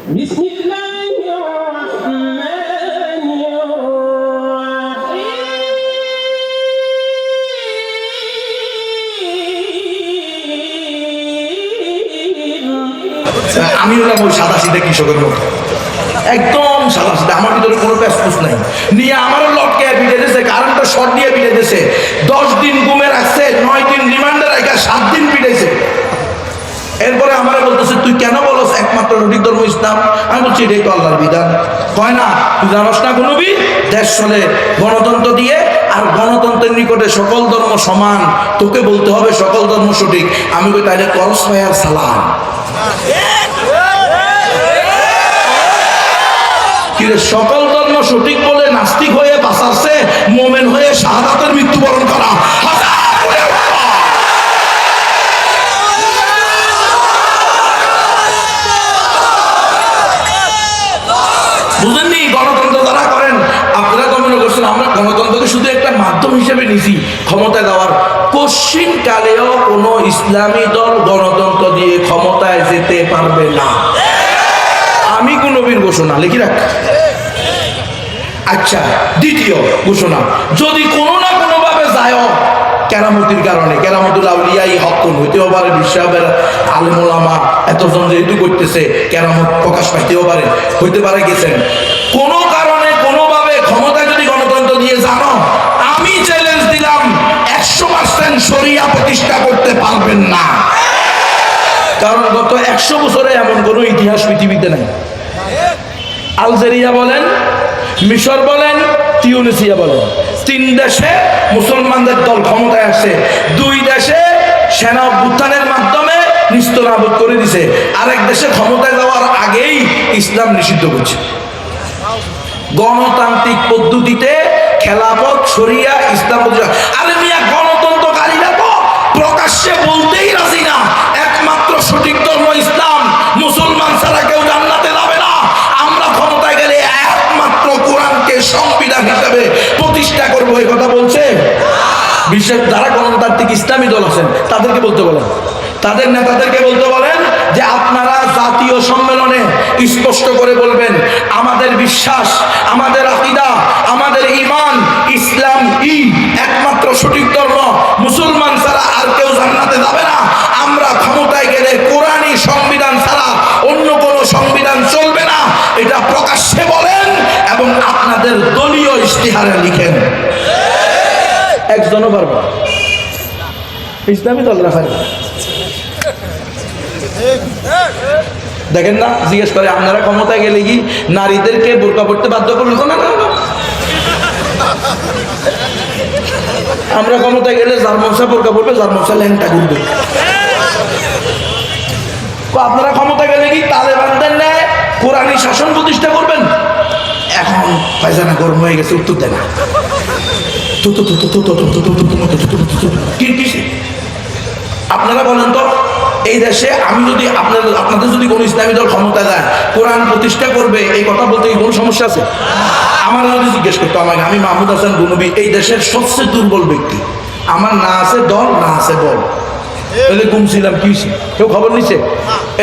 আমি হলাম ওই সাদা সিধা কৃষকের মতো, একদম সাদা সিধা, আমার ভিতরে কোনো প্যাসপুস নাই। নিয়ে আমারও লটকে বিড়ে দিয়েছে, কারেন্টটা শর্ট দিয়ে বিড়ে দিয়েছে, 10 দিন ঘুমে রাখছে, 9 দিন রিমান্ডে রাখা, 7 দিন পিটাইছে। এরপরে আমারে বলতেছে তুই কেন বলস একমাত্র সঠিক ধর্ম ইসলাম? আমি বলছি এটাই তো আল্লাহর বিধান। কয় না তুই জানোস না কোন নবী দেশ চলে গণতন্ত্র দিয়ে, আর গণতন্ত্রের নিকটে সকল ধর্ম সমান, তোকে বলতে হবে সকল ধর্ম সঠিক। আমি কই তাইলে করস ভাইয়ার সালাম। কিরে সকল ধর্ম সঠিক বলে নাস্তিক হয়ে বাঁচাচ্ছে, মোমেন হয়ে শাহাদাতের মৃত্যুবরণ করা। বুঝেননি? গণতন্ত্র যারা করেন আপনারা তো মনে করছেন আমরা গণতন্ত্রকে শুধু একটা মাধ্যম হিসেবে নিছি ক্ষমতায় দেওয়ার। কশিন কালেও কোনো ইসলামী দল গণতন্ত্র দিয়ে ক্ষমতায় যেতে পারবে না। আমি কোন নবীর ঘোষণা লিখি রাখ। আচ্ছা, দ্বিতীয় ঘোষণা, যদি কোনো না কোনো ভাবে যায় কেরামতির কারণে, কেরামতুল আউলিয়াই হকুন হইতেও পারে, বিশ্বের আলেম ওলামা এতজন যেহেতু করতেছে কেরামত প্রকাশ পাইতেও পারে, হইতে পারে গেছেন, কোনো কারণে কোনোভাবে ক্ষমতা যদি গণতন্ত্র দিয়ে জানো, আমি চ্যালেঞ্জ দিলাম 100% শরিয়া প্রতিষ্ঠা করতে পারবেন না। কারণ গত 100 বছরে এমন কোনো ইতিহাস পৃথিবীতে নাই। আলজেরিয়া বলেন, মিশর বলেন, তিউনিসিয়া বলেন, 3 দেশে মুসলমানদের দল ক্ষমতায় আসছে। 2 দেশে সেনা অভ্যুত্থানের মাধ্যমে নিস্তনাবুদ করে দিছে, আরেক দেশে ক্ষমতায় যাওয়ার আগেই ইসলাম নিষিদ্ধ করছে। গণতান্ত্রিক পদ্ধতিতে খেলাফত, শরিয়া, ইসলাম। আরে মিয়া, গণতন্ত্রকারীরা তো প্রকাশ্যে বলতেই রাজি না একমাত্র সঠিক ধর্ম ইসলাম, মুসলমান ছাড়া কেউ জান্নাতে যাবে না। আমরা ক্ষমতায় গেলে একমাত্র কোরআনকে সংবিধান হিসেবে প্রতিষ্ঠা করব, এই কথা বলছে। বিশেষ যারা গণতান্ত্রিক ইসলামী দল আছেন তাদেরকে বলতে বলেন, তাদের নেতাদেরকে বলতে বলেন যে আপনারা জাতীয় সম্মেলনে স্পষ্ট করে বলবেন আমাদের বিশ্বাস, আমাদের আকীদা, আমাদের ঈমান, ইসলাম একমাত্র সঠিক ধর্ম, মুসলমান ছাড়া আর কেউ জান্নাতে যাবে না। আমরা ক্ষমতায় গেলে কোরআনী সংবিধান ছাড়া অন্য কোনো সংবিধান চলবে না, এটা প্রকাশ্যে বলেন এবং আপনাদের দলীয় ইশতেহারে লিখেন। একজনও পারবে না, ইসলামী দলরা পারবে। দেখেন না, জিজ্ঞেস করে আপনারা ক্ষমতায় গেলে কি নারীদেরকে বোরকা পড়তে বাধ্য করবেন? না না না, আমরা ক্ষমতায় গেলে যার মশা বোরকা পড়বে, যার মশা ল্যাংটা ঘুরবে। আপনারা ক্ষমতা গেলে কি তালেবানদের ন্যায় কোরআনী শাসন প্রতিষ্ঠা করবেন? এখন ফায়জানা গরম হয়ে গেছে, উত্তর দেয় না। আপনারা বলেন তো, এই দেশে আমি যদি আপনাদের যদি কোনো ইসলামী দল ক্ষমতা দেয়, কোরআন প্রতিষ্ঠা করবে, এই কথা বলতে কি কোনো সমস্যা আছে? আমার যদি জিজ্ঞেস করতো আমাকে, আমি মাহমুদ হাসান গনবী এই দেশের সবচেয়ে দুর্বল ব্যক্তি, আমার না আছে দল, না আছে বল, তাহলে ঘুমছিলাম কি হয়েছে? কেউ খবর নিচ্ছে?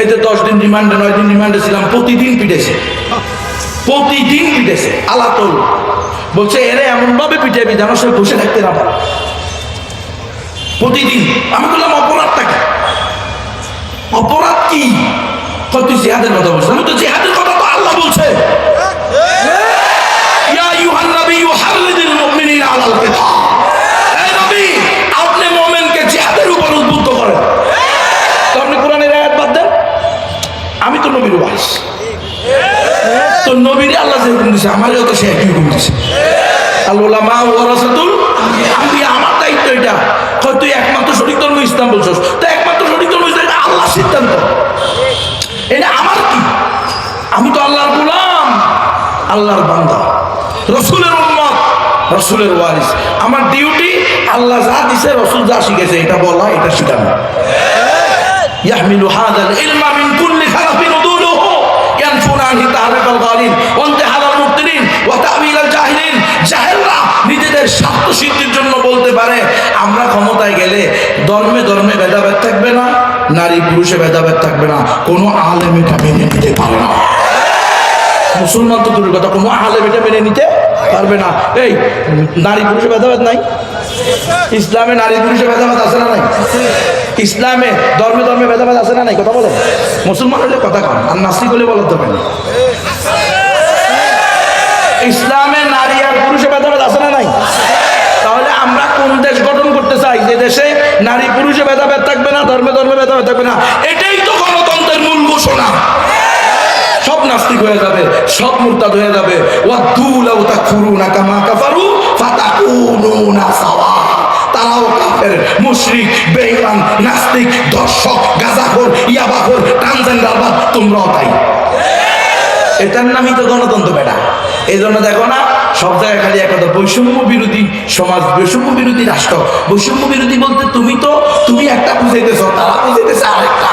এই যে 10 দিন রিমান্ডে, 9 দিন রিমান্ডে ছিলাম, প্রতিদিন পিটেছে, প্রতিদিন পিটেছে। আলাতল বলছে এরা এমন ভাবে পিটাবি যেন সে বসে থাকতে না পারে, প্রতিদিন। আমি বললাম অপরাধটা কি? অপরাধ কি? তুই জিহাদের কথা বলছিস? আমি তো জিহাদের কথা তো আল্লাহ বলছে, ইয়া আইয়ুহান নাবিয়্যু হাররিদিল মুমিনিনা আলাল কিতাল। এই নবী, আপনি মুমিনকে জিহাদের উপর উদ্বুদ্ধ করেন। তো আপনি কোরআনের আয়াত বাদ দেন। আমি তো নবীর ওয়ারিস, তো নবীরে আল্লাহ যে হুকুম দিয়েছে আমারও তো সে একই হুকুম দিয়েছে। আল উলামা ওয়ারাসাতুল আম্বিয়া, আমার দায়িত্ব এটা। তুই একমাত্র সঠিক ধর্ম ইসলাম বলছস, তো একমাত্র সঠিক ধর্ম ইসলাম আল্লাহ সিদ্ধান্ত, এটা আমার কি? আমি তো আল্লাহর গোলাম, আল্লাহর বান্দা, রসুলের উম্মত, রসুলের ওয়ারিস। আমার ডিউটি আল্লাহ যা দিছে, রসুল যা শিখেছে এটা বলা, এটা শিখানো। ইয়াহমিলু হাযাল ইলমা মিন কুল্লি খালাফিন উদুলুহু ইয়ানফুনা আনহি তাহরিকাল গালিন ওয়া ইনতিহালাল মুবতিলিন ওয়া তা'ওয়িলাল জাহিলিন। জাহেলরা নিজেদের স্বার্থ সিদ্ধির জন্য বলতে পারে আমরা ক্ষমতায় গেলে ধর্মে ধর্মে ভেদাভেদ থাকবে না, নারী পুরুষে ভেদাভেদ থাকবে না, কোনো আলেম এটা মেনে নিতে পারে না। মুসলমান তো দূরের কথা, কোনো আলেম এটা মেনে নিতে পারবে না। এই নারী পুরুষে ভেদাভেদ নাই? ইসলামে নারী পুরুষে ভেদাভেদ আছে না নাই? ইসলামে ধর্মে ধর্মে ভেদাভেদ আছে না নাই? কথা বলেন। মুসলমান হলে কথা কন, আর নাস্তিক হলে বলার দরকার নেই। ইসলামে নারী আর পুরুষে ভেদাভেদ আছে না নাই? তাহলে আমরা কোন দেশ গঠন করতে চাই যে দেশে নারী পুরুষে ভেদাভেদ থাকবে না, ধর্মে ধর্মে ভেদাভেদ থাকবে না? এটাই তো গণতন্ত্রের মূল ঘোষণা। সব নাস্তিক হয়ে যাবে, সব মুরতাদ হয়ে যাবে। ওয়াদু লাউ তাকফুরুনা কামা কাফারু ফাতাকুনুনা সাওয়া। তারাও কাফের, মুশরিক, বেঈমান, নাস্তিক, দর্শক, গাঁজাখোর, ইয়াবাখোর, ট্রান্সজেন্ডারবাদ, তোমরাও তাই। এটার নামই তো গণতন্ত্র বেটা। এই জন্য দেখো না সব জায়গায় খালি একটা বৈষম্য বিরোধী সমাজ, বৈষম্য বিরোধী রাষ্ট্র। বৈষম্য বিরোধী বলতে তুমি একটা বুঝাইতেছ, তারা বুঝাইতেছে আরেকটা।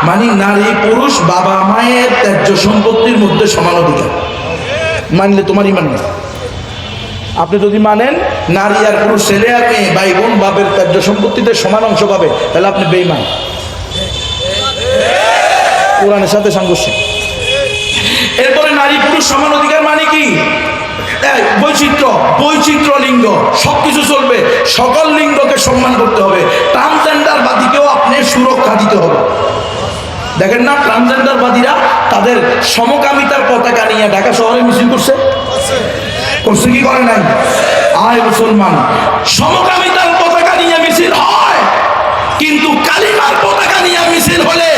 মানে নারী পুরুষ বাবা মায়ের ত্যায্য সম্পত্তির মধ্যে সমান অধিকার। মানলে তোমার ইমান নেই। আপনি যদি মানেন নারী আর পুরুষ, ছেলে আর মেয়ে, ভাই বোন বাপের ত্যায্য সম্পত্তিতে সমান অংশ পাবে, তাহলে আপনি বেঈমান, কোরআনের সাথে সাংঘর্ষিক। এরপরে নারী পুরুষ সমান অধিকার মানে কি? বৈচিত্র্য লিঙ্গ সবকিছু চলবে, সকল লিঙ্গকে সম্মান করতে হবে। ট্রান্সজেন্ডার বাদীকেও আপনি সুরক্ষা দিতে হবে। দেখেন না ট্রান্সজেন্ডার বাদীরা তাদের সমকামিতার পতাকা নিয়ে ঢাকা শহরে মিছিল করছে কি করে নাই? আয় মুসলমান, সমকামিতার পতাকা নিয়ে মিছিল হয়, কিন্তু কালিমার পতাকা নিয়ে মিছিল হলে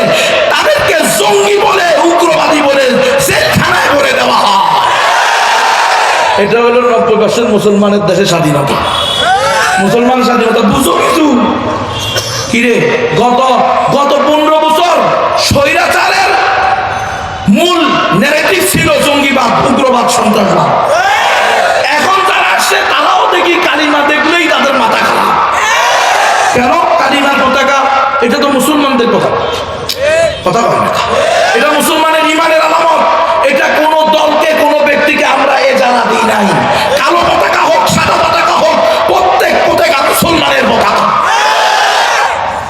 তাদেরকে জঙ্গি বলে, উগ্রবাদী বলে জেলখানায় ভরে দেওয়া হয়। এটা হলো 90% মুসলমানের দেশে স্বাধীনতা। মুসলমান স্বাধীনতা বুঝো কিছু কিরে? গত 15 বছর স্বৈরাচারের মূল ন্যারেটিভ ছিল জঙ্গিবাদ, উগ্রবাদ, সন্ত্রাসবাদ। এখন যারা আসছে তারাও দেখি কালিমা দেখলেই তাদের মাথা খারাপ। কেন? কালিমার পতাকা এটা তো মুসলমানদের কথা বলে না, এটা মুসলমানের ইমানের আলামত। এটা কোন দলকে, কোন ব্যক্তিকে আমরা এজারা দিই নাই। কালো পতাকা হোক, সাদা পতাকা হোক, প্রত্যেক পতাকা মুসলমানের পতাকা।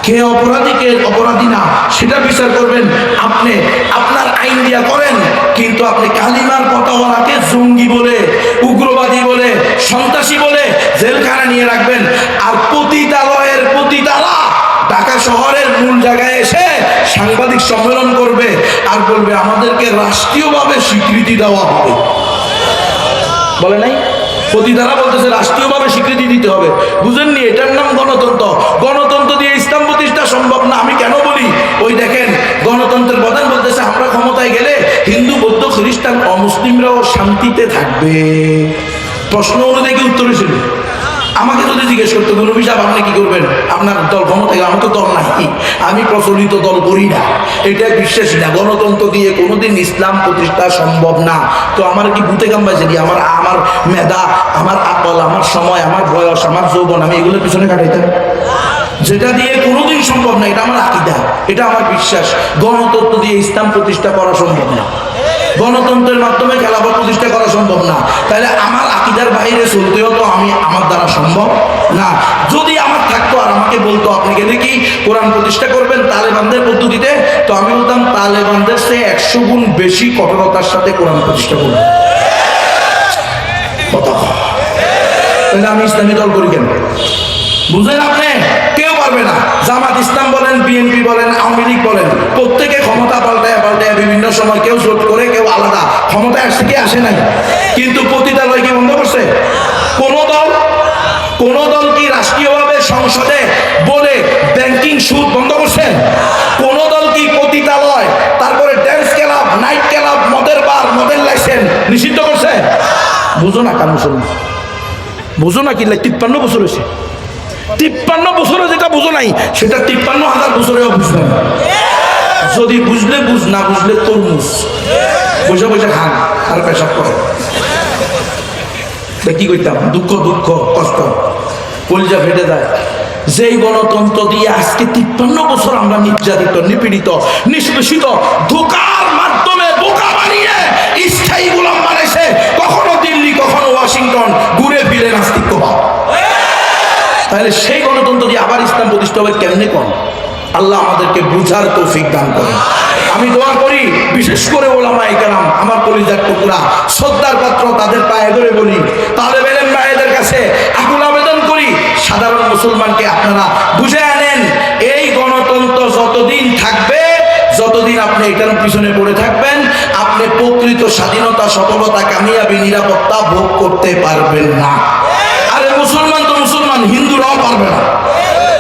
কে অপরাধী কে অপরাধী না সেটা বিচার করবেন আপনি, আপনার আইন দিয়া করেন। কিন্তু আপনি কালিমার পতাকাকে জঙ্গি বলে, উগ্রবাদী বলে, সন্ত্রাসী বলে জেলখানা নিয়ে রাখবেন। আর পতিতালয়ের পতিতারা ঢাকা শহরের মূল জায়গায় এসে সাংবাদিক সম্মেলন করবে আর বলবে আমাদেরকে রাষ্ট্রীয়ভাবে স্বীকৃতি দেওয়া হবে। বলে নাই? পতিতারা বলতেছে রাষ্ট্রীয়ভাবে স্বীকৃতি দিতে হবে। বুঝেননি? এটার নাম গণতন্ত্র। গণতন্ত্র দিয়ে ইসলাম প্রতিষ্ঠা সম্ভব না। আমি কেন বলি? ওই দেখেন গণতন্ত্রের প্রধান বলতেছে আমরা ক্ষমতায় গেলে হিন্দু, বৌদ্ধ, খ্রিস্টান, অমুসলিমরাও শান্তিতে থাকবে। প্রশ্ন অনুযায়ী কি উত্তর ছিল? আমাকে যদি জিজ্ঞেস করতো নবী সাহেব আপনি কি করবেন, আপনার দল ক্ষমতায়, আমার তো দল নাই, আমি প্রচলিত দল করি না, এটা বিশ্বাসী না, গণতন্ত্র দিয়ে কোনোদিন ইসলাম প্রতিষ্ঠা সম্ভব না, তো আমার কি ভূতে কামবাইছে কি? আমার মেধা, আমার আকল, আমার সময়, আমার বয়স, আমার যৌবন আমি এগুলোর পিছনে কাটাইতাম? যেটা দিয়ে কোনোদিন সম্ভব না, এটা আমার আকীদা, এটা আমার বিশ্বাস। গণতন্ত্র দিয়ে ইসলাম প্রতিষ্ঠা করা সম্ভব না, গণতন্ত্রের মাধ্যমে খেলাফত প্রতিষ্ঠা করা সম্ভব না। তাহলে আমার আকীদার বাইরে চলতেও তো আমার দ্বারা সম্ভব না। যদি আমার থাকতো আর আমাকে বলতো আপনি গেলে কি কোরআন প্রতিষ্ঠা করবেন তালেবানদের পদ্ধতিতে, তো আমি বলতাম তালেবানদের সে 100 গুণ বেশি কঠোরতার সাথে কোরআন প্রতিষ্ঠা করব। তাহলে আমি ইসলামী দল করি কেন? বুঝলেন আপনি? কেউ পারবে না। জামাত ইসলাম বলেন, বিএনপি বলেন, আওয়ামী লীগ বলেন, প্রত্যেকে ক্ষমতা পাল্টায় বিভিন্ন সময়, কেউ জোট করে, কেউ আলাদা ক্ষমতায় আসছে, কি আসে নাই। কিন্তু পতিতালয় কি বন্ধ করছে? কোন দল কি রাষ্ট্রীয়ভাবে সংসদে বলে ব্যাংকিং সুদ বন্ধ করছে? কোন দল কি পতিতালয়, তারপরে ড্যান্স ক্লাব, নাইট ক্লাব, মদের বার, মদের লাইসেন্স নিষিদ্ধ করছে? বুঝো না কার মুসলমান? বুঝো না কি? 53 বছর হয়েছে। 53 বছরে যেটা বুঝো নাই সেটা 53,000 বছরেও বুঝবে না। যদি বুঝলে বুঝ, না বুঝলে তরমুজ বসে বসে খান আর পেশাব করে। কি করতাম? দুঃখ কষ্ট, কলিজা ফেটে যায়। যেই গণতন্ত্র দিয়ে আজকে 53 বছর আমরা নির্যাতিত, নিপীড়িত, নিষ্পেষিত, ধোঁকার মাধ্যমে বোকা বানিয়ে স্থায়ী গোলাম বানাইছে, কখনো দিল্লি, কখনো ওয়াশিংটন, ঘুরে ফিরে নাস্তিকবাদ। তাহলে সেই গণতন্ত্র দিয়ে আবার ইসলাম প্রতিষ্ঠা হবে কেমনে? কোন আল্লাহ আমাদেরকে বুঝার তৌফিক দান করেন। আমি দোয়া করি বিশেষ করে ওলামায়ে কেরাম, আমার কলিজার টুকরা বন্ধুরা, শ্রদ্ধার পাত্র তাদের পায়ে ধরে বলি, তালেব ইলম ভাইদের কাছে আকুল আবেদন করি, সাধারণ মুসলমানকে আপনারা বুঝে আনেন, এই গণতন্ত্র যতদিন থাকবে, যতদিন আপনি এটার পিছনে পড়ে থাকবেন, আপনি প্রকৃত স্বাধীনতা, সফলতা, কামিয়াবি, নিরাপত্তা ভোগ করতে পারবেন না। আরে মুসলমান তো মুসলমান, হিন্দুরাও পারবে না।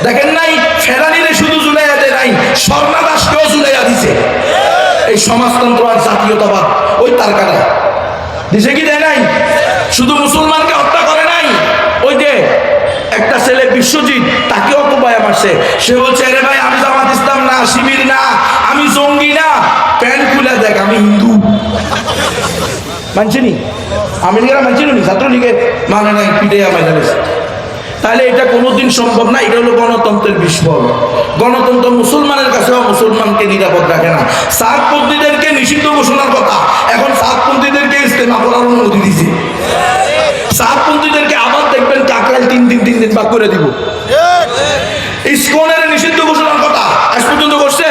দেখেন নাই, ফেরানিরে শুধু জুলাইয়া দেয় নাই, স্বর্ণা দাসকেও জুলাইয়া দিছে। এই সমাজতন্ত্র আর জাতীয়তাবাদ ওই তার কাটা দিছে কি দেয় নাই? শুধু মুসলমানকে হত্যা করে নাই, ওই যে একটা ছেলে বিশ্বজিৎ, তাকেও কুবায়া মারছে। সে বলছে, আরে ভাই আমি জামাত ইসলাম না, শিবির না, আমি জঙ্গি না, প্যান্ট খুলে দেখ আমি হিন্দু। মানছিনি আমেরিকারা, মানছিনি ছাত্রলীগের মানে নাই, পিঠে আমার জানিস। তাহলে এটা কোনোদিন সম্ভব না। এটা হলো গণতন্ত্রের বিস্ফোরণ। গণতন্ত্র মুসলমানের কাছেও মুসলমানকে নিরাপদ রাখে না। সাতপন্থীদেরকে নিষিদ্ধ ঘোষণার কথা, এখন সাতপন্থীদেরকে ইস্তেমা করার অনুমতি দিছে। সাতপন্থীদেরকে আবার দেখবেন কাকরাইল তিন দিন ভাগ করে দিব। ইসকনের নিষিদ্ধ ঘোষণার কথা আজ পর্যন্ত করছে?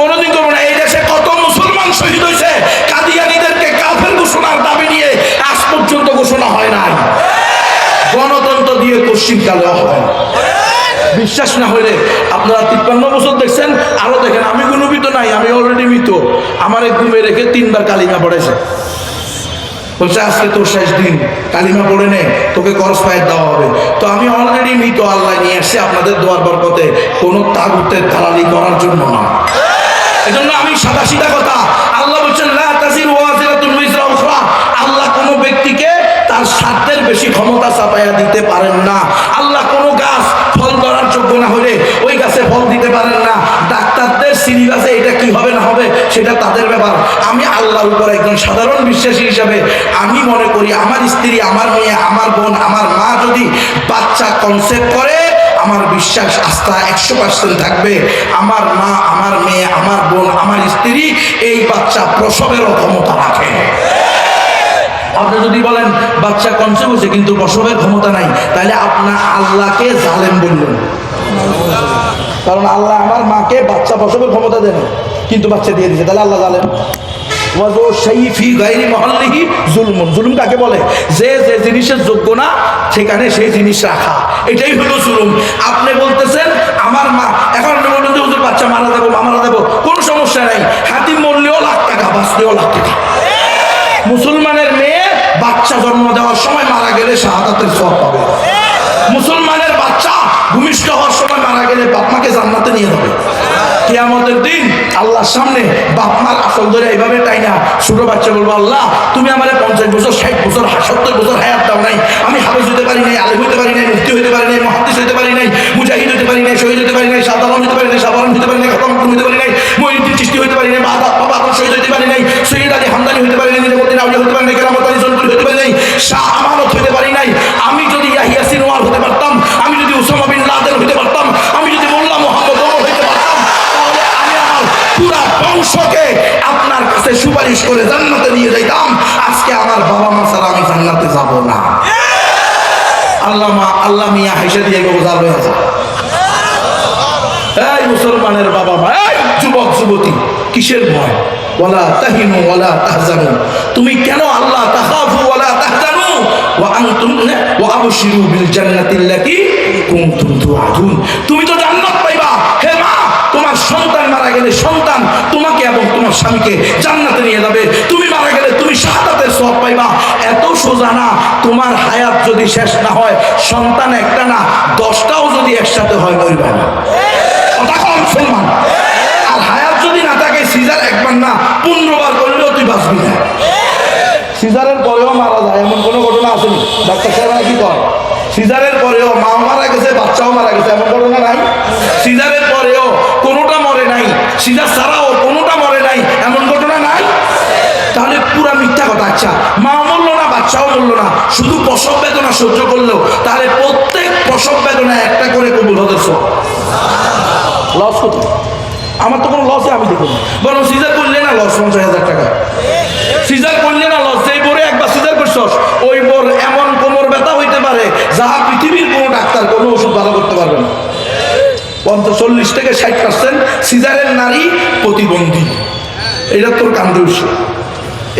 কোনোদিন করবো না। এই দেশে কত মুসলমান শহীদ হয়েছে কাদিয়ানীদেরকে কাফের ঘোষণার দাবি নিয়ে, আজ পর্যন্ত ঘোষণা হয় নাই। গণতন্ত্র দিয়ে পশ্চিমকালে হয়। বিশ্বাস না হলে আপনারা 53 বছর দেখছেন, আরো দেখেন। আমি কোনো মৃত নাই, আমি অলরেডি মৃত। আমার এক ঘুমে রেখে 3 বার কালিমা পড়েছে। বলছে আজকে তোর শেষ দিন, কালিমা পড়ে নে, তোকে করস ফায়ার দেওয়া হবে। তো আমি অলরেডি মৃত, আল্লাহ নিয়ে আসছে আপনাদের দোয়ার বরকতে, কোনো তাগুতের দালালি করার জন্য না। এজন্য আমি সাদা সিধা কথা, আল্লাহ বলছেন লা তাজিরু ওয়াজিরাতুন উযরা উখরা। আল্লাহ কোনো ব্যক্তিকে তার স্বার্থের বেশি ক্ষমতা চাপাইয়া দিতে পারেন না। আল্লাহ কোনো গাছ ফল ধরার যোগ্য না হলে ওই গাছে ফল দিতে পারেন না। ডাক্তারদের সিলেবাসে এটা কি হবে না হবে সেটা তাদের ব্যাপার। আমি আল্লাহর উপর একজন সাধারণ বিশ্বাসী হিসাবে আমি মনে করি, আমার স্ত্রী, আমার মেয়ে, আমার বোন, আমার মা যদি বাচ্চা কনসেপ্ট করে, আমার বিশ্বাস আস্থা 100% থাকবে আমার মা, আমার মেয়ে, আমার বোন, আমার স্ত্রী এই বাচ্চা প্রসবেরও ক্ষমতা রাখে। আপনি যদি বলেন বাচ্চা কনসেপ্ট হচ্ছে কিন্তু প্রসবের ক্ষমতা নাই, তাহলে আপনার আল্লাহকে জালেম বললেন। কারণ আল্লাহ আমার মাকে বাচ্চা প্রসবের ক্ষমতা দেন কিন্তু বাচ্চা দিয়ে দিয়েছে, তাহলে আল্লাহ জালেম। জুলুম কাকে বলে? যে যে জিনিসের যোগ্য না সেখানে সেই জিনিস রাখা, এটাই হলো জুলুম। আপনি বলতেছেন আমার মা, এখন আপনি বলবেন যে হুজুর বাচ্চা মারা দেবো, মারা দেবো, কোনো সমস্যা নাই। হাতি মরলেও লাখ টাকা, বাঁচলেও লাখ টাকা। মুসলমানের মেয়ে বাচ্চা জন্ম দেওয়ার সময় মারা গেলে শাহাদাতের সওয়াব পাবে। মুসলমানের বাচ্চা ভূমিষ্ঠ হওয়ার সময় মারা গেলে বাপ মাকে জান্নাতে নিয়ে যাবে। কিয়ামতের দিন আল্লাহর সামনে বাপ মার আসল ধরে এইভাবে তাই না, ছোট বাচ্চা বলবো, আল্লাহ তুমি আমার 50 বছর, 60 বছর, 70 বছর হায়াত দাও নাই, আমি হাফেজ হতে পারি নাই, আলেম হতে পারি নাই, মুফতি হতে পারি নাই, মুহাদ্দিস হতে পারি নাই, মুজাহিদ হতে পারি নাই, শহীদ হতে পারি নাই, সাধারণ হতে পারি নাই, সাধারণ হতে পারি নাই, খতম হতে পারি নাই, মুঈনুদ্দিন চিশতি হতে পারি নাই, বাবা শহীদ হতে পারি নাই, সৈয়দ আলী হামদানি হতে পারি নাই, নিজামুদ্দিন আউলিয়া হতে পারি নাই, কেরামত আলী জনপুরি হতে পারি নাই, শাহ আমানত হতে পারি নাই। আমি যদি ইয়াহিয়া সিনওয়ার হতে পারতাম, আমি যদি উসামা বিন লাদেন হতে পারতাম, আমি যদি মোল্লা মুহাম্মদ ওমর হতে পারতাম, তাহলে আমি আমার পুরা বংশকে আপনার কাছে সুপারিশ করে জান্নাতে নিয়ে যাইতাম। আজকে আমার বাবা মা ছাড়া আমি জান্নাতে যাব না। আল্লাহ মিয়া হাইসা দিয়ে গোজার হয়ে আছে। এই মুসলমানের বাবা মা, এই যুবক যুবতী, কিসের ভয়? ওয়ালা তাহিনু ওয়ালা তাহজানু। তুমি কেন আল্লাহ তাখাফু ওয়ালা তাহজানু ওয়া আনতুম ওয়া আবশিরু বিল জান্নাতিল্লাতী কুনতুম তুআদুন। তুমি তো জান্নাত পাইবা। হে মা, তোমার সন্তান মারা গেলে সন্তান তোমাকে এবং তোমার স্বামীকে জান্নাতে নিয়ে যাবে। তুমি মারা গেলে তুমি শাহাদাতের সওয়াব পাইবা। এত সোজা না। তোমার হায়াত যদি শেষ না হয়, সন্তান একটা না 10টাও যদি একসাথে হয়, মরবে না। কথা কম মুসলমান। আর হায়াত যদি না থাকে, সিজার একবার না 15 বার করলেও তুই বাঁচবি না। সিজারের পরেও মারা যায়, এমন কোনো ঘটনা আসেনি? ডাক্তার সাহেব কি কয়? সিজারের পরেও মা মারা গেছে, বাচ্চাও মারা গেছে, এমন ঘটনা নাই? সিজারের পরেও কোনোটা মরে নাই, সিজার ছাড়াও কোনোটা মরে নাই, এমন ঘটনা নাই? তাহলে পুরা মিথ্যা কথা। আচ্ছা, মা মরলো না, বাচ্চাও মরলো না, শুধু প্রসব বেদনা সহ্য করলো, তাহলে প্রত্যেক প্রসব বেদনা একটা করে কবুল হতে লস কত? আমার তো কোনো লসে আমি দেখুন। বরং সিজার করলে না লস 50,000 টাকা। সিজার করলে না লস। যেই বোরে একবার সিজার করছস, ওই বোর এমন কোমর ব্যথা হইতে পারে যাহা পৃথিবীর কোনো ডাক্তার কোনো ওষুধ ভালো করতে পারবে না। 40 থেকে 60% সিজারের নারী প্রতিবন্ধী। এটা তোর কান্দে উঠছে।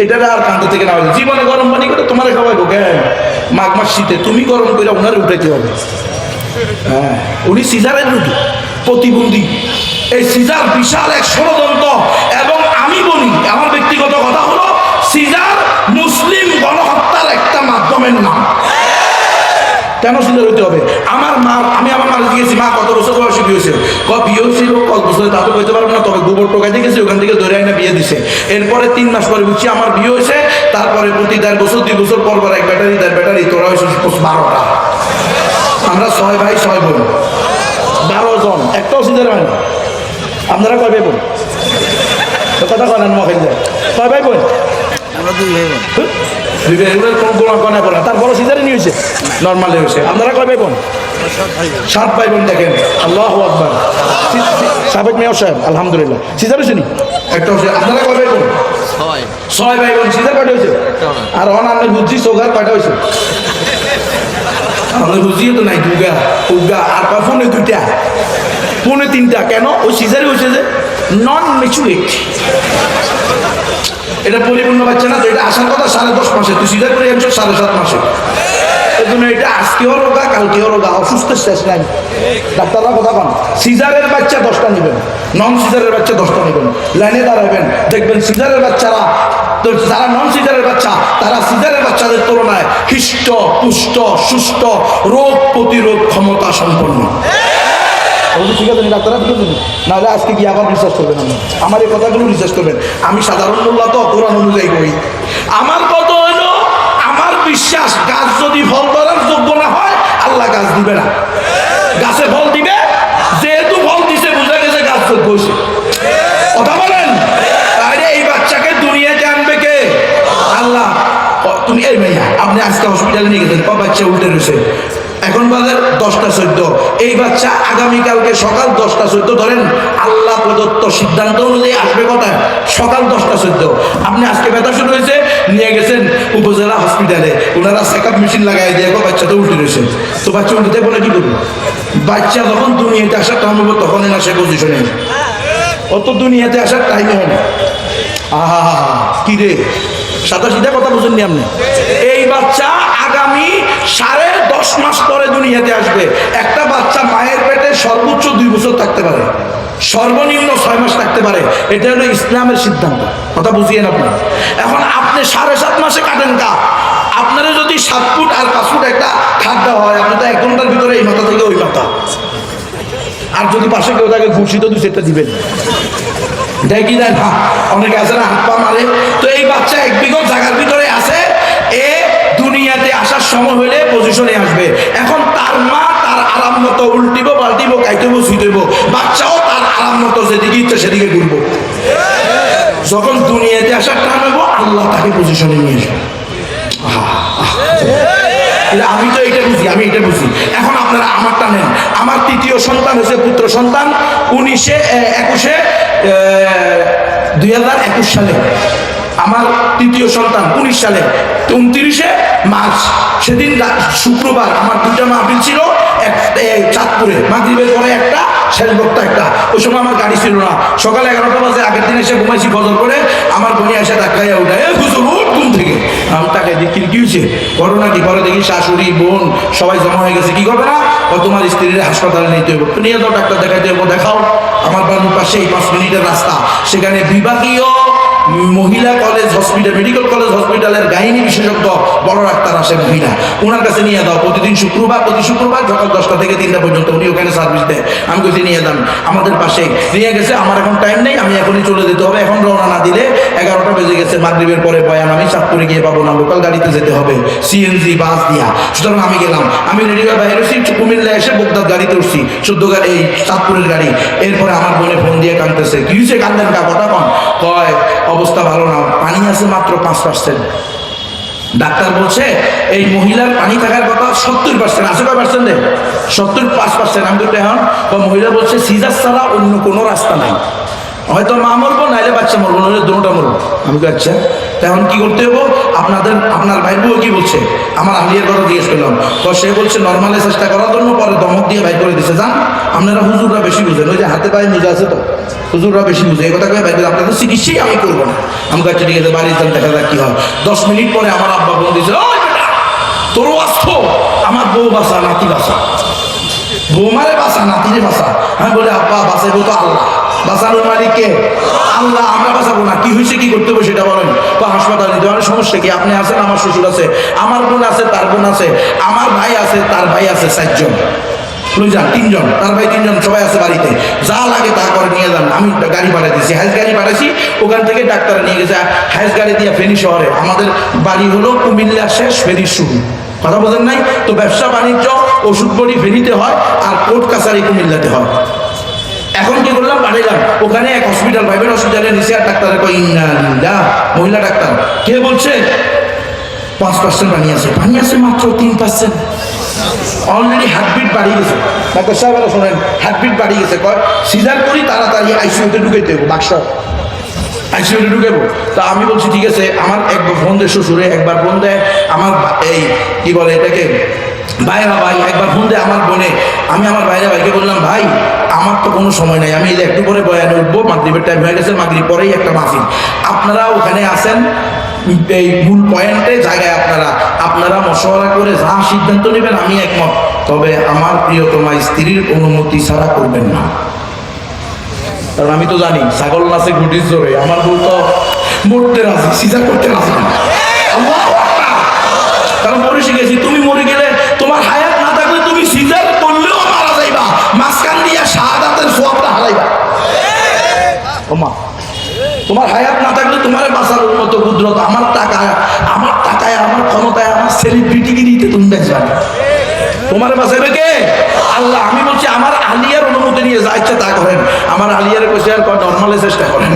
এটারে আর কান্দ থেকে না হইলে জীবনে গরম পানি করে তোমার খাওয়াইবো কেন? মাঘ মাস শীতে তুমি গরম করে ওনারে উঠাইতে হবে। হ্যাঁ, উনি সিজারের রোগী, প্রতিবন্ধী। এই সিজার বিশাল এক ষড়যন্ত্র। এবং আমি বলি, আমার ব্যক্তিগত কথা হলো, সিজার মুসলিম গণহত্যার একটা মাধ্যমের নাম। কেন সিজার হইতে হবে? আমার মা, আমি আমার মার জিজ্ঞেসি, মা কত বছর বয়সে বিয়ে হয়েছে? বিয়ে হয়েছিল কত বছরে তা তো বলতে পারবো না, তবে গোবর টোকাইতে গেছি, ওখান থেকে ধরে আইনা বিয়ে দিছে। এরপরে 3 মাস পরে বুঝছি আমার বিয়ে হয়েছে। তারপরে প্রতি 1.5 বছর 2 বছর পর পর এক ব্যাটারি 1.5 ব্যাটারি, তোরা হয়েছে 12টা। আমরা 6 ভাই 6 বোন, 12 জন, একটাও সিজার হয় না। আপনারা কয় ভাই বোন? কথা বলেন মহিল যায়, কয় ভাই বোন? আমরা 2 ভাই বোন। 2 ভাই বোনের কোন গোলা কনা বলা, তার বড় সিজারে নিয়ে হয়েছে, নর্মালি হয়েছে। আপনারা কয় ভাই বোন? 7 ভাই বোন। দেখেন, আল্লাহু আকবার। সাবেক মেয়র সাহেব, আলহামদুলিল্লাহ, সিজার হয়েছে নি? একটা হয়েছে। আপনারা কয় ভাই বোন? 6 ভাই বোন। সিজার কয়টা হয়েছে? আর অনান্যের বুঝছি সোগার কয়টা হয়েছে? আমাদের বুঝিয়ে তো নাই, দুগা উগা আর ফোনে 2টা, ফোনে 3টা। কেন? ওই সিজারে হয়েছে যে নন ম্যাচুরেট। এটা পরিপূর্ণ বাচ্চা না তো, এটা আসার কথা 10.5 মাসে, তুই সিজার করে আনছো 7.5 মাসে। এই জন্য এটা আজকেও রোগা, কালকেও রোগা, অসুস্থ শেষ নাই। ডাক্তাররা কথা পান, সিজারের বাচ্চা 10টা নেবেন, নন সিজারের বাচ্চা 10টা নেবেন, লাইনে দাঁড়াবেন, দেখবেন সিজারের বাচ্চারা, তো যারা নন সিজারের বাচ্চা, তারা সিজারের বাচ্চাদের তুলনায় হৃষ্ট পুষ্ট সুস্থ, রোগ প্রতিরোধ ক্ষমতা সম্পন্ন। ঠিক আছে, ডাক্তাররা ঠিক আছে, নাহলে আজকে গিয়ে আবার রিসার্চ করবেন। আমার এই কথাগুলো রিসার্চ করবেন। আমি সাধারণ মোল্লা তো, কোরআন অনুযায়ী করি। আমার কথা হলো, আমার বিশ্বাস, গাছ যদি ফল ধরার যোগ্য না হয়, আল্লাহ গাছ দিবে না। গাছে ফল দিবে, যেহেতু ফল দিছে বুঝা গেছে গাছ যোগ্য হয়েছে। কথা বলেন। তাহলে এই বাচ্চাকে দুনিয়াতে আনবে কে? আল্লাহ। তুমি এই ভাইয়া, আপনি আজকে হসপিটালে নিয়ে গেছেন, বাচ্চা উল্টে রয়েছে, এখন বাজে 10টা 14। এই বাচ্চা আগামীকালকে সকাল 10টা 14, ধরেন আল্লাহ প্রদত্ত সিদ্ধান্ত অনুযায়ী আসবে কোথায়? সকাল 10টা 14। আপনি আজকে ব্যথা শুরু হয়েছে, নিয়ে গেছেন উপজেলা হসপিটালে, ওনারা চেকআপ মেশিন লাগাই দিয়ে বাচ্চা তো উল্টে রয়েছে। তো বাচ্চা উল্টে বলে কি করবো? বাচ্চা যখন দুনিয়াতে আসার টাইম হবে, তখনই না সে পজিশনে, অত দুনিয়াতে আসার টাইমে হয় না। আহা কি রে, সাদা সিধা কথা বুঝেননি আপনি? এই বাচ্চা আগামী 10.5 মাস পরে দুনিয়াতে আসবে। একটা বাচ্চা মায়ের পেটে সর্বোচ্চ 2 বছর থাকতে পারে, সর্বনিম্ন 6 মাস থাকতে পারে। এটা হলো ইসলামের সিদ্ধান্ত। কথা বুঝিয়েন আপনি। এখন আপনি 7.5 মাসে কাটেন কা? আপনারা যদি 7 ফুট আর 5 ফুট একটা খাদ্য হয়, আপনি তো 1 ঘন্টার ভিতরে এই মাথা থেকে ওই মাথা। আর যদি পাশে কেউ তাকে ঘুষি তো 2-4টা দিবেন, দেখি দেয় না, অনেকে আছে না হাত পা মারে। তো এই বাচ্চা 1 বিঘত জায়গার ভিতরে আছে, এ দুনিয়াতে আসার সময় হলে পজিশনে আসবে। এখন তার মা তার আরাম মতো উল্টিব পাল্টিব কাইতেব শুইতেব, বাচ্চাও তার আরাম মতো যেদিকে ইচ্ছে সেদিকে ঘুরবো। যখন দুনিয়াতে আসার টাইম হবো, আল্লাহ তাকে পজিশনে নিয়ে আসবে। আমি তো এটা বুঝি, আমি এটা বুঝি। এখন আপনারা আমারটা নেন। আমার 3য় সন্তান হয়েছে পুত্র সন্তান 2021 সালে। আমার 3য় সন্তান 19 সালে 29 মার্চ। সেদিন শুক্রবার আমার 2টা মাহফিল ছিল, চাঁদপুরে মাগরিবের পরে একটা, শেষ বক্তা একটা। ওই সময় আমার গাড়ি ছিল না। সকালে 11টা বাজে, আগের দিন এসে ঘুমাইছি ফজর করে, আমার বোনে এসে ধাক্কাইয়া উঠায়, হুজুর উঠ ঘুম থেকে। আমি তাকে দেখি কি হয়েছে, ঘটনা কি? পরে দেখি শাশুড়ি বোন সবাই জমা হয়ে গেছে। কি ঘটনা? তোমার স্ত্রীর হাসপাতালে নিতে হবে। নিয়ে যাও, ডাক্তার দেখাইতে হবে। দেখাও। আমার বাড়ির পাশে 5 মিনিটের রাস্তা, সেখানে বিভাগীয় মহিলা কলেজ হসপিটাল, মেডিকেল কলেজ হসপিটালের গাইনি বিশেষজ্ঞ বড় ডাক্তার আসে মহিলা, ওনার কাছে নিয়ে দাও। প্রতি শুক্রবার সকাল 10টা থেকে 3টা পর্যন্ত উনি ওখানে সার্ভিস দেয়। আমি বলছি নিয়ে যান, আমাদের পাশে নিয়ে গেছে। আমার এখন টাইম নেই, আমি এখনই চলে যেতে হবে। এখন রওনা না দিলে 11টা বেজে গেছে, মাগরিবের পরে বয়ান আমি চাঁদপুরে গিয়ে পাবো না, লোকাল গাড়িতে যেতে হবে, সিএনজি বাস দিয়া। সুতরাং আমি গেলাম, আমি রেডি হয়ে বাইরে উঠছি, কুমিল্লা এসে বোগদার গাড়িতে উঠছি, 14 গাড়ি, এই চাঁদপুরের গাড়ি। এরপরে আমার বোনে ফোন দিয়ে কাঁদতেছে, কি হয়েছে? কান্দেন কা? কথা কন। কয় অবস্থা ভালো না, পানি আছে মাত্র 5%। ডাক্তার বলছে এই মহিলার পানি থাকার কথা 70% আছে। কয় পার্সেন্টে? 75%। আমি তো এখন মহিলা বলছে সিজার ছাড়া অন্য কোনো রাস্তা নাই, হয়তো মা মরবো নাইলে বাচ্চা মরবো, নাহলে দুটোটা মরবো। আমি তো আচ্ছা, এখন কি করতে হবো? আপনার আপনার ভাই বউ কি বলছে? আমার আলিয়ার কথা জিজ্ঞেস করলাম, তো সে বলছে নর্মালে চেষ্টা করার জন্য, পরে দমক দিয়ে বাইর করে দিছে। যান, আপনারা হুজুররা বেশি বুঝেন, ওই যে হাতে পায়ে মোজা আছে তো, হুজুররা বেশি বুঝে, এই কথা কয়ে বাইর করে, আপনাদের চিকিৎসাই আমি করবো না। আমি কাছে ঠিক আছে, বাড়ি যান, দেখা যাক কি হয়। 10 মিনিট পরে আমার আব্বা ফোন দিয়েছে, ওই বেটা তোরও আসতো, আমার বউ বাসা, নাতি বাসা, বৌমারে বাসা, নাতিরে বাসা। আমি বলি আব্বা বাঁচাইবো তো আল্লাহ, বাঁচানোর মালিক কে? আল্লাহ, আমরা বাঁচাবো না। কি হয়েছে, কি করতে হবে সেটা বলেন। তো হাসপাতাল নিতে হবে, সমস্যা কি? আপনি আছেন, আমার শ্বশুর আছে, আমার বোন আছে, তার বোন আছে, আমার ভাই আছে, তার ভাই আছে, 4 জন, লই যান, 3 জন, তার ভাই 3 জন, সবাই আছে বাড়িতে, যা লাগে তা করে নিয়ে যান। আমি গাড়ি পাঠিয়ে দিয়েছি, হাইস গাড়ি পাঠাইছি, ওখান থেকে ডাক্তার নিয়ে গেছে হাইস গাড়ি দিয়ে ফেনী শহরে। আমাদের বাড়ি হলো কুমিল্লা শেষ, ফেনীর শুরু, কথা বোঝেন নাই তো? ব্যবসা বাণিজ্য, ওষুধ বড়ি ফেনীতে হয়, আর কোর্ট কাছারি কুমিল্লাতে হয়। এখন কি করলাম, পাঠাইলাম ওখানে এক হসপিটাল, প্রাইভেট হসপিটালে নিচে, আর ডাক্তার কয় ইন্না, মহিলা ডাক্তার, কে বলছে 5% পানি আছে, পানি আছে মাত্র 3%, অলরেডি হার্টবিট বাড়িয়ে গেছে। ডাক্তার সাহেব শোনেন, হার্টবিট বাড়িয়ে গেছে, কয় সিজার করি, তাড়াতাড়ি আইসিইউতে ঢুকাইতে হবে, বাক্স আইসিইউতে ঢুকাবো। তা আমি বলছি ঠিক আছে। আমার একবার ফোন দেয় শ্বশুরে, একবার ফোন দেয় আমার এই কি বলে এটাকে ভাইরা ভাই, একবার ফোন দেয় আমার বোনে। আমি আমার ভাইরা ভাইকে বললাম, ভাই আমার তো কোনো সময় নাই, আমি একটু পরে বয়ানে উঠবো, মাগরিবের টাইম হয়ে গেছে, মাগরিব পরেই একটা মাহফিল, আপনারা ওখানে আসেন এই মূল পয়েন্টে জায়গায়, আপনারা মশওয়ারা করে যা সিদ্ধান্ত নেবেন আমি একমত, তবে আমার প্রিয়তমা স্ত্রীর অনুমতি ছাড়া করবেন না। কারণ আমি তো জানি ছাগল নাচে ঘুটির জোরে, আমার বউ তো মরতে রাজি, সিজার করতে রাজি না। কারণ মরে শিখেছি, তুমি মরে গেলে তোমার হায়াত না থাকলে তুমি সিজার করলেও মারা যাইবা, মাঝখান দিয়া শাহাদাতের সোয়াবটা হারাইবা। ওমা, তোমার হায়াত না থাকলে তোমার বাঁচার উন্নত কুদরত আমার টাকায়, আমার ক্ষমতায়, আমার সেলিব্রিটিগিরিতে তুমি বেঁচবা না। তোমার বাঁচাবে কে? আল্লাহ। আমি বলছি আমার আলিয়ার অনুমতি নিয়ে যা ইচ্ছা তা করেন, আমার আলিয়ার কইছে আর নর্মালে চেষ্টা করেন।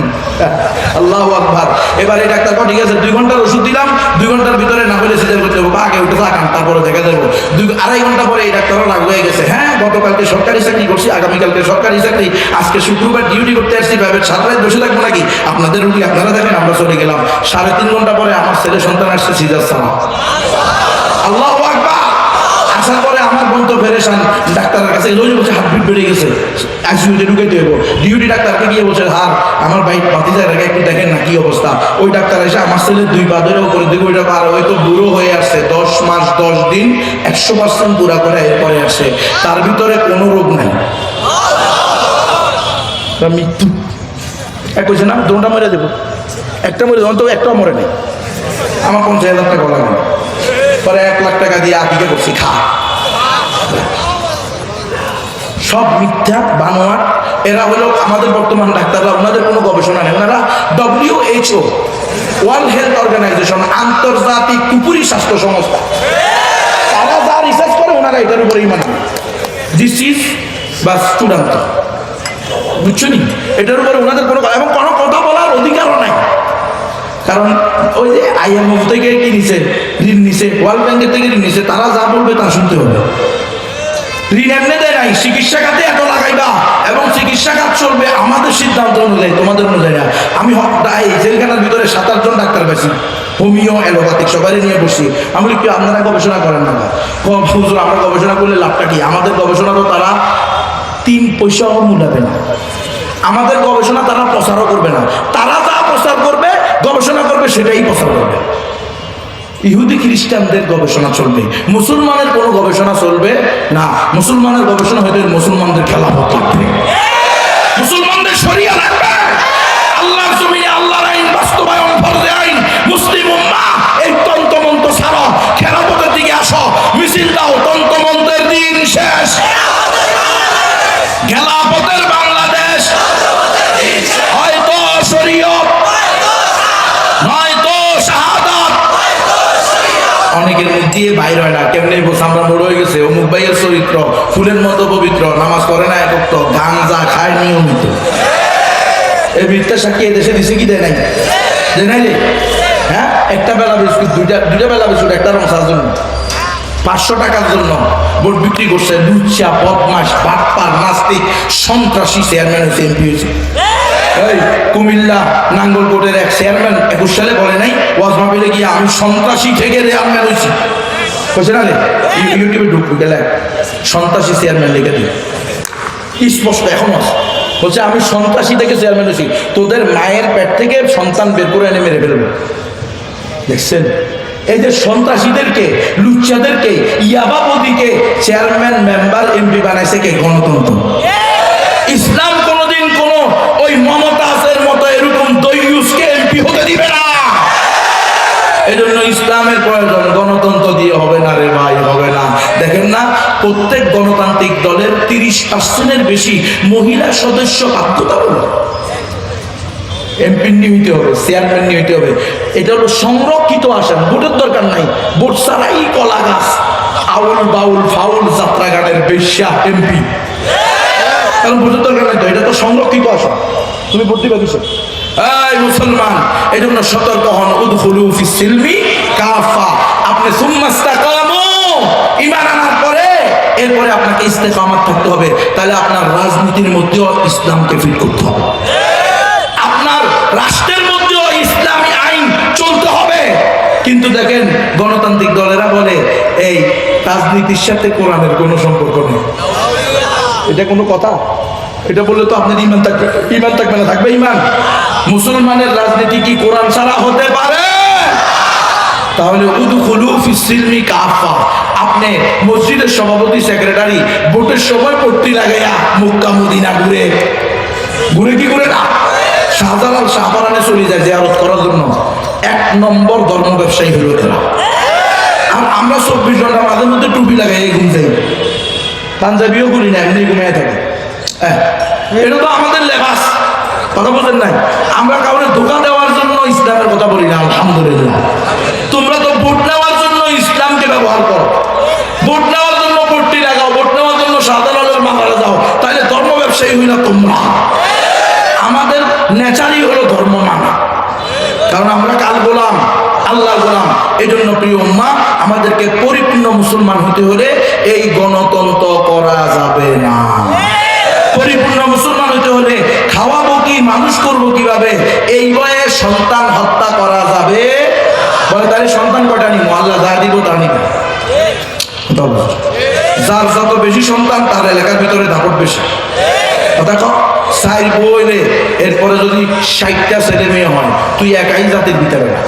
আল্লাহু আকবার। এবার এই ডাক্তার ঠিক আছে, 2 ঘন্টার ওষুধ দিলাম, 2 ঘন্টার ভিতরে না হলে সিজার করতে হবে, আগে উঠে থাকান, তারপরে দেখা যাবো। 2-2.5 ঘন্টা পরে এই ডাক্তারও রাগ হয়ে গেছে। হ্যাঁ, গতকালকে সরকারি চাকরি করছি, আগামীকালকে সরকারি চাকরি, আজকে শুক্রবার ডিউটি করতে আসছি, ভাবে সারা রাত বসে থাকবো নাকি? আপনাদের রুগী আপনারা দেখেন, আমরা চলে গেলাম। 3.5 ঘন্টা পরে আমার ছেলে সন্তান আসছে সিজার ছাড়া। আল্লাহু আকবার। আসার পরে আমার বোন তো পেরেশান, ডাক্তারের কাছে রোজ বলছে হার্টবিট বেড়ে গেছে, আইসিইউতে ঢুকাইতে হইব। ডিউটি ডাক্তারকে গিয়ে বলছে, হার আমার ভাই ভাতিজার আগে একটু দেখেন না কি অবস্থা। ওই ডাক্তার এসে আমার ছেলে 2 পা ধরে উপরে দিকে, ওইটা আর ওই তো বুড়ো হয়ে আসছে, 10 মাস 10 দিন 100% পুরা করে এরপরে আসে, তার ভিতরে কোনো রোগ নাই, মৃত্যু। এক কইছে না, 2টা মরে দেবো, একটা মরে দেবো, তো একটা মরে নেই। আমার 50,000 টাকা লাগে, পরে 1 লাখ টাকা দিয়ে আকিকে করছি, খা। সব মিথ্যা বানোয়াট। এরা হলো আমাদের বর্তমান ডাক্তাররা, ওনাদের কোনো গবেষণা নেই। ওনারা WHO, ওয়ার্ল্ড হেলথ অর্গানাইজেশন, আন্তর্জাতিক কুপুরি স্বাস্থ্য সংস্থা, তারা যা রিসার্চ করে ওনারা এটার উপরেই মানে দিস ইজ বা চূড়ান্ত, বুঝছো নি? এটার উপরে ওনাদের কোনো এবং কোনো কথা বলার অধিকারও নাই। কারণ ওই যে IMF থেকে কি নিছে, ঋণ নিছে, ওয়ার্ল্ড ব্যাংকের থেকে ঋণ নিছে, তারা যা বলবে তা শুনতে হবে। ঋণ এমনি দেয় নাই, চিকিৎসা খাতে এত লাগাইবা এবং চিকিৎসা খাত চলবে আমাদের সিদ্ধান্ত অনুযায়ী, তোমাদের অনুযায়ী না। আমি এই জেলখানার ভিতরে 7-8 জন ডাক্তার পাইছি, হোমিও, অ্যালোপ্যাথিক, সবাই নিয়ে বসছি। আমি বলি কি আপনারা গবেষণা করেন না? হুজুর আমরা গবেষণা করলে লাভটা কি? আমাদের গবেষণা তো তারা 3 পয়সাও মূল্যাবে না, আমাদের গবেষণা তারা প্রচারও করবে না। তারা যা প্রচার করবে, গবেষণা করবে, সেটাই প্রচার করবে। ইহুদি খ্রিস্টানদের গবেষণা চলবে, মুসলমানের কোনো গবেষণা চলবে না। মুসলমানের গবেষণা হয়তো মুসলমানদের খেলাফত লাগবে, মুসলমানদের শরিয়া লাগবে, আল্লাহর জমিনে আল্লাহর আইন বাস্তবায়ন, ফরজে আইন। মুসলিম উম্মাহ এই তন্ত্রমন্ত্র ছাড়ো, খেলাফতের দিকে আসো, মিছিল দাও। তন্ত্রমন্ত্রের দিন শেষ, খেলাফতের বাংলাদেশ, হয়তো শরীয়ত নয়তো শাহাদাত। অনেকের মুখ দিয়ে বাইর হয় না, কেমনি আমরা বড় হয়ে গেছে, অমুক ভাইয়ের চরিত্র ফুলের মতো পবিত্র, নামাজ পড়ে না একক, গাঞ্জা খায় নিয়মিত। এই মিথ্যা সাক্ষী এদেশে দিছে কি দেয় নাই? দেয় নাই রে? হ্যাঁ, একটা বেলা বিস্কুট, দুইটা বেলা বিস্কুট একটা রংসার জন্য 500 টাকার জন্য ভোট বিক্রি করছে। লুচ্চা, বদমাস, বাটপার, নাস্তিক, সন্ত্রাসী চেয়ারম্যান হয়েছে, MP হয়েছে। এই কুমিল্লা নাঙ্গলকোটের এক চেয়ারম্যান 21 সালে বলে নাই ওয়াজ মাহফিলে গিয়ে আমি সন্ত্রাসী থেকে চেয়ারম্যান হয়েছি, বুঝছে না রে? ইউটিউবে ঢুকবে গেলে সন্ত্রাসী চেয়ারম্যান লিখে দিই, স্পষ্ট এখনো আছে। বলছে আমি সন্ত্রাসী থেকে চেয়ারম্যান হয়েছি, তোদের মায়ের পেট থেকে সন্তান বের করে এনে মেরে ফেলবো। দেখছেন এই যে সন্ত্রাসীদেরকে, লুচ্চাদেরকে, ইয়াবাবদিকে চেয়ারম্যান, মেম্বার, এমপি বানাইছে কে? গণতন্ত্র। ইসলাম কোনোদিন কোন ওই মমতাজের মতো এরকম দইয়ুসকে এমপি হতে দিবে না। এই জন্য ইসলামের প্রয়োজন, গণতন্ত্র দিয়ে হবে না রে ভাই, হবে না। দেখেন না প্রত্যেক গণতান্ত্রিক দলের 30% বেশি মহিলা সদস্য বাধ্যতামূলক। এমপি নিতে হবে, চেয়ারম্যান নিতে হবে। এটা হলো সংরক্ষিত আসন, ভোটের দরকার নাই। ভোট ছাড়াই কলা গাছ, আউল বাউল ফাউল যাত্রা গানের বেশ্যা এমপি, কারণ ভোটের দরকার নাই তো। এটা তো সংরক্ষিত আসন, তুমি ভোট দিবে কিসে? এই মুসলমান, এই জন্য সতর্ক হন। উদখুলু ফিস সিলমি কাফা। আপনি সুম্মাস্তাকামু, ঈমান আনার পরে এরপরে আপনাকে ইস্তেকামাত থাকতে হবে। তাহলে আপনার রাজনীতির মধ্যেও ইসলামকে ফিট করতে হবে, আপনার রাষ্ট্রের মধ্যেও ইসলামী আইন চলতে হবে। কিন্তু দেখেন গণতান্ত্রিক দলেরা বলে এই রাজনীতির সাথে কোরআনের কোনো সম্পর্ক নেই। এটা কোনো কথা? এটা বললে তো আপনার ইমান থাকবে, ইমান থাকবে না। থাকবে ইমান? মুসলমানের রাজনীতি কি কোরআন ছাড়া হতে পারে? তাহলে উদখুলু ফিস সিলমি কাফা। আপনি মসজিদের সভাপতি, সেক্রেটারি ভোটের সময় পট্টি লাগাইয়া মক্কা মদিনা ঘুরে ঘুরে কি করে না শাহজালাল শাহপারানে চলে যায় জিয়ারত করার জন্য। 1 নম্বর ধর্ম ব্যবসায়ী হলো এরা। আর আমরা 24 ঘন্টা মাঝে মধ্যে টুপি লাগাই ঘুম যাই, পাঞ্জাবিও করি না, এমনি ঘুমিয়ে থাকি। এটা তো আমাদের লেবাস, কথা বলছেন নাই? আমরা কাউকে ধোকা দেওয়ার জন্য ইসলামের কথা বলি না, আলহামদুলিল্লাহ। তোমরা তো ভোট নেওয়ার জন্য ইসলামকে ব্যবহার করো, ভোট নেওয়ার জন্য পট্টি লাগাও, ভোট নেওয়ার জন্য শাহজালালের মাথায় যাও, তাহলে ধর্ম ব্যবসায়ী হই না তোমরা। আমাদের নেচারই হলো ধর্ম মানা, কারণ আমরা কাল গোলাম, আল্লাহ গোলাম। এই জন্য প্রিয় উম্মাহ, আমাদেরকে পরিপূর্ণ মুসলমান হতে হলে এই গণতন্ত্র করা যাবে না। পরিপূর্ণ মুসলমান হতে হলে খাওয়াবো কি, মানুষ করবো কিভাবে, এই বয়ে সন্তান হত্যা করা যাবে। বলে তাহলে সন্তান কটা নিব? আল্লাহ যা দিব তা নিব। যার যত বেশি সন্তান তার এলাকার ভিতরে দাপট বেশি। কথা কও, সাইড বইলে এরপরে যদি 60টা ছেলে মেয়ে হয়, তুই একাই জাতির ভিতরে না।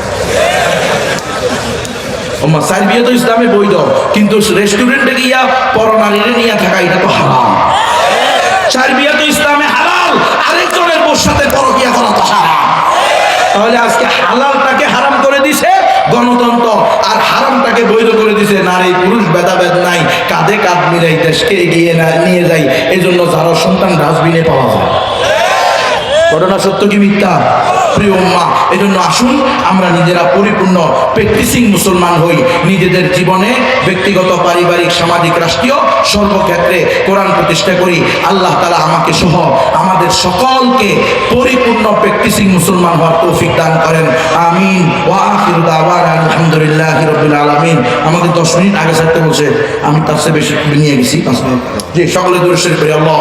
সাইড বিয়ে তো ইসলামে বই দাও, কিন্তু রেস্টুরেন্টে গিয়া পরনারীরে নিয়ে থাকা এটা তো হারাম। চার বিয়ে তো ইসলামে হালাল, আরেকজনের বোর সাথে পরকিয়া করা তো হারাম। তাহলে আজকে হালালটাকে হারাম করে দিছে গণতন্ত্র, আর হারামটাকে বৈধ করে দিছে নারী পুরুষ ভেদাভেদ নাই, কাঁধে কাঁধ মিলাই দেশকে এগিয়ে নিয়ে যায়। এই জন্য যারা সন্তান ডাস্টবিনে পাওয়া যায়। ঘটনা সত্য কি মিথ্যা? প্রিয় উম্মাহ, এই জন্য আসুন আমরা নিজেরা পরিপূর্ণ প্র্যাকটিসিং মুসলমান হই। নিজেদের জীবনে ব্যক্তিগত, পারিবারিক, সামাজিক, রাষ্ট্রীয় সর্বক্ষেত্রে কোরআন প্রতিষ্ঠা করি। আল্লাহ তাআলা আমাকে সহ আমাদের সকলকে পরিপূর্ণ প্র্যাকটিসিং মুসলমান হওয়ার তৌফিক দান করেন। আমিন। ওয়া আখিরু দাওয়ানা আলহামদুলিল্লাহি রাব্বিল আলামিন। আমাকে 10 মিনিট আগে ছাড়তে বলছে, আমি তার চেয়ে বেশি নিয়ে গেছি 5 মিনিট। জি, সকলে দরুদ শরীফ পড়ি। আল্লাহ